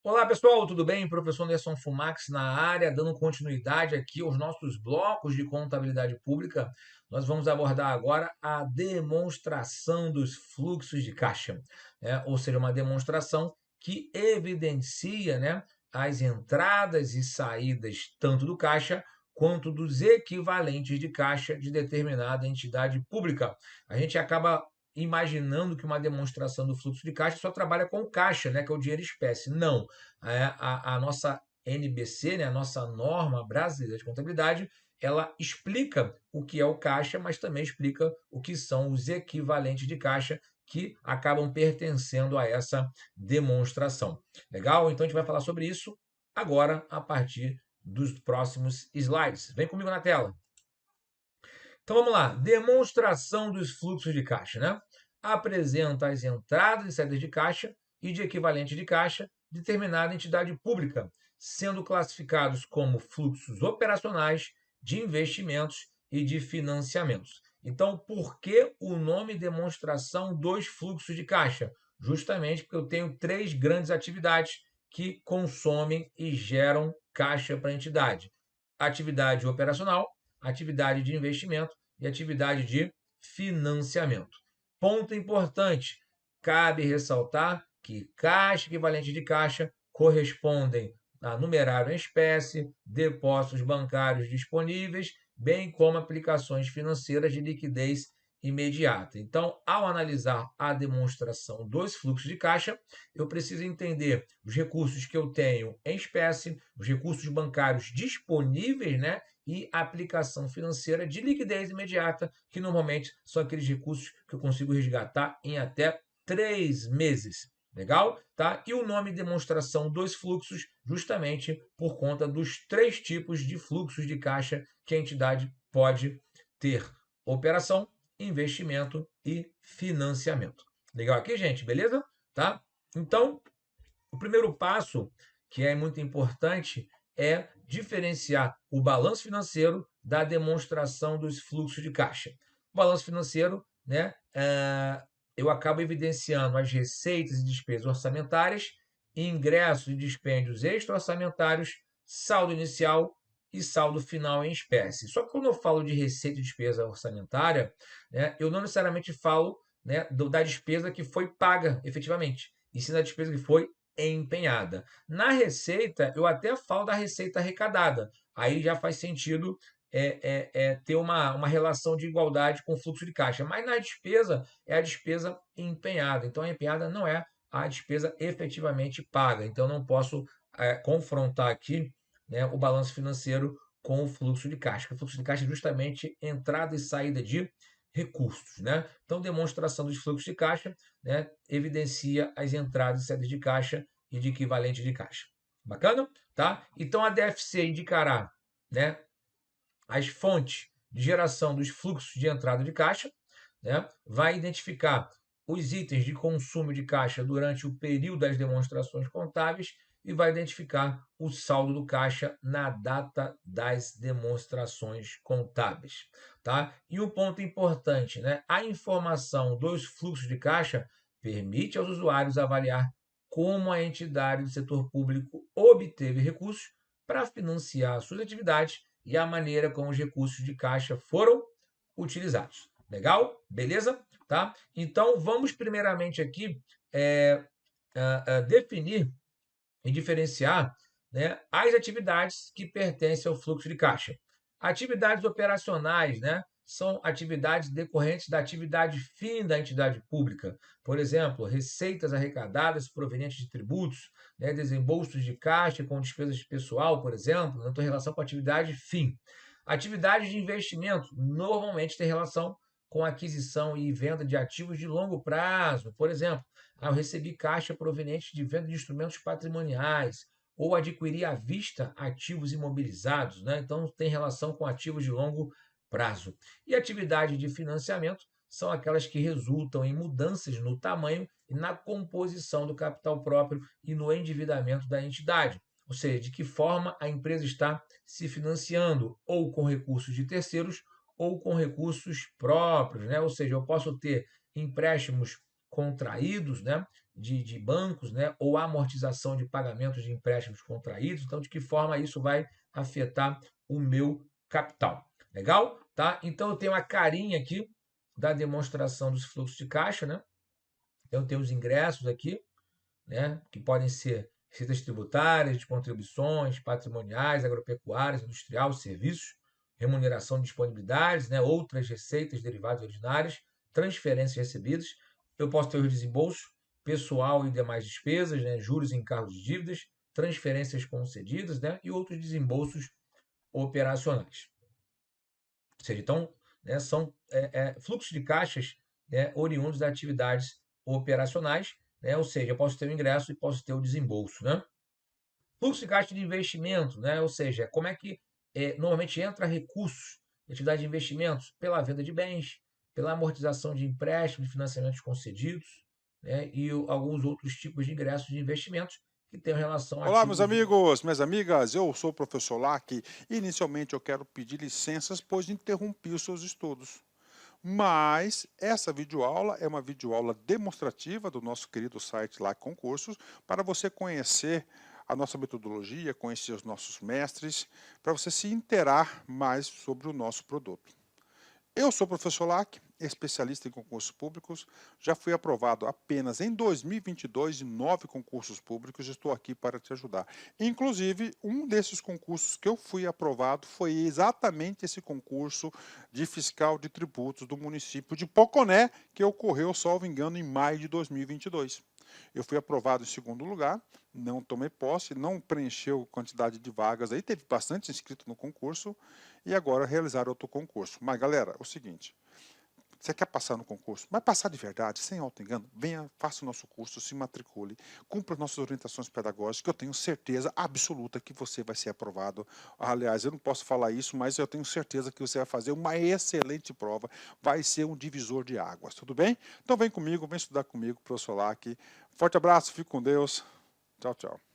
Olá pessoal, tudo bem? Professor Anderson Fumax na área, dando continuidade aqui aos nossos blocos de contabilidade pública. Nós vamos abordar agora a demonstração dos fluxos de caixa, né? Ou seja, uma demonstração que evidencia, né, as entradas e saídas tanto do caixa quanto dos equivalentes de caixa de determinada entidade pública. A gente acaba imaginando que uma demonstração do fluxo de caixa só trabalha com o caixa, né, que é o dinheiro em espécie. Não. A nossa NBC, né, a nossa norma brasileira de contabilidade, ela explica o que é o caixa, mas também explica o que são os equivalentes de caixa que acabam pertencendo a essa demonstração. Legal? Então a gente vai falar sobre isso agora a partir dos próximos slides. Vem comigo na tela. Então vamos lá, demonstração dos fluxos de caixa, né? Apresenta as entradas e saídas de caixa e de equivalente de caixa de determinada entidade pública, sendo classificados como fluxos operacionais, de investimentos e de financiamentos. Então, por que o nome demonstração dos fluxos de caixa? Justamente porque eu tenho três grandes atividades que consomem e geram caixa para a entidade: atividade operacional, atividade de investimento e atividade de financiamento. Ponto importante: cabe ressaltar que caixa equivalente de caixa correspondem a numerário em espécie, depósitos bancários disponíveis, bem como aplicações financeiras de liquidez imediata. Então, ao analisar a demonstração dos fluxos de caixa, eu preciso entender os recursos que eu tenho em espécie, os recursos bancários disponíveis, né, e aplicação financeira de liquidez imediata, que normalmente são aqueles recursos que eu consigo resgatar em até 3 meses. Legal? Tá? E o nome demonstração dos fluxos, justamente por conta dos três tipos de fluxos de caixa que a entidade pode ter: operação, investimento e financiamento. Legal aqui, gente? Beleza? Tá? Então, o primeiro passo, que é muito importante, é diferenciar o balanço financeiro da demonstração dos fluxos de caixa. O balanço financeiro, né, eu acabo evidenciando as receitas e despesas orçamentárias, ingressos e dispêndios extra-orçamentários, saldo inicial e saldo final em espécie. Só que quando eu falo de receita e despesa orçamentária, né, eu não necessariamente falo, né, da despesa que foi paga efetivamente, e sim da despesa que foi empenhada. Na receita, eu até falo da receita arrecadada. Aí já faz sentido ter uma relação de igualdade com o fluxo de caixa. Mas na despesa, é a despesa empenhada. Então, a empenhada não é a despesa efetivamente paga. Então, não posso confrontar aqui, né, o balanço financeiro com o fluxo de caixa. O fluxo de caixa é justamente entrada e saída de recursos, né? Então, demonstração dos fluxos de caixa, né, evidencia as entradas e saídas de caixa e de equivalente de caixa. Bacana? Tá? Então, a DFC indicará, né, as fontes de geração dos fluxos de entrada de caixa, né? Vai identificar os itens de consumo de caixa durante o período das demonstrações contábeis e vai identificar o saldo do caixa na data das demonstrações contábeis, tá? E um ponto importante, né? A informação dos fluxos de caixa permite aos usuários avaliar como a entidade do setor público obteve recursos para financiar suas atividades e a maneira como os recursos de caixa foram utilizados. Legal? Beleza? Tá? Então, vamos primeiramente aqui definir e diferenciar, né, as atividades que pertencem ao fluxo de caixa. Atividades operacionais, né, são atividades decorrentes da atividade fim da entidade pública. Por exemplo, receitas arrecadadas provenientes de tributos, né, desembolsos de caixa com despesas de pessoal, por exemplo, não tem relação com a atividade fim. Atividades de investimento normalmente têm relação com aquisição e venda de ativos de longo prazo. Por exemplo, eu recebi caixa proveniente de venda de instrumentos patrimoniais ou adquirir à vista ativos imobilizados, né? Então tem relação com ativos de longo prazo. E atividade de financiamento são aquelas que resultam em mudanças no tamanho e na composição do capital próprio e no endividamento da entidade. Ou seja, de que forma a empresa está se financiando, ou com recursos de terceiros, ou com recursos próprios, né? Ou seja, eu posso ter empréstimos contraídos, né, de bancos, né, ou amortização de pagamentos de empréstimos contraídos. Então, de que forma isso vai afetar o meu capital? Legal? Tá? Então, eu tenho a carinha aqui da demonstração dos fluxos de caixa, né? Então, eu tenho os ingressos aqui, né, que podem ser receitas tributárias, de contribuições, patrimoniais, agropecuárias, industrial, serviços, remuneração de disponibilidades, né, outras receitas derivadas ordinárias, transferências recebidas. Eu posso ter os desembolsos, pessoal e demais despesas, né, juros e encargos de dívidas, transferências concedidas, né, e outros desembolsos operacionais. Ou seja, então, né, são fluxos de caixas, né, oriundos das atividades operacionais, né, ou seja, eu posso ter o ingresso e posso ter o desembolso. Né? Fluxo de caixa de investimento, né, ou seja, como é que normalmente entra recursos de atividade de investimentos pela venda de bens, pela amortização de empréstimos e financiamentos concedidos, né, e alguns outros tipos de ingressos de investimentos que têm relação a Olá, meus ativos de. amigos, minhas amigas, eu sou o professor Lack. Inicialmente eu quero pedir licenças, pois interrompi os seus estudos. Mas essa videoaula é uma videoaula demonstrativa do nosso querido site Lack Concursos, para você conhecer a nossa metodologia, conhecer os nossos mestres, para você se inteirar mais sobre o nosso produto. Eu sou o professor Lack, especialista em concursos públicos, já fui aprovado apenas em 2022 em 9 concursos públicos e estou aqui para te ajudar. Inclusive, um desses concursos que eu fui aprovado foi exatamente esse concurso de fiscal de tributos do município de Poconé, que ocorreu, salvo engano, em maio de 2022. Eu fui aprovado em segundo lugar, não tomei posse, não preencheu quantidade de vagas aí, teve bastante inscrito no concurso e agora realizar outro concurso. Mas galera, é o seguinte, você quer passar no concurso, mas passar de verdade, sem auto-engano, venha, faça o nosso curso, se matricule, cumpra as nossas orientações pedagógicas, que eu tenho certeza absoluta que você vai ser aprovado. Aliás, eu não posso falar isso, mas eu tenho certeza que você vai fazer uma excelente prova, vai ser um divisor de águas, tudo bem? Então vem comigo, vem estudar comigo, professor Lack. Forte abraço, fique com Deus. Tchau, tchau.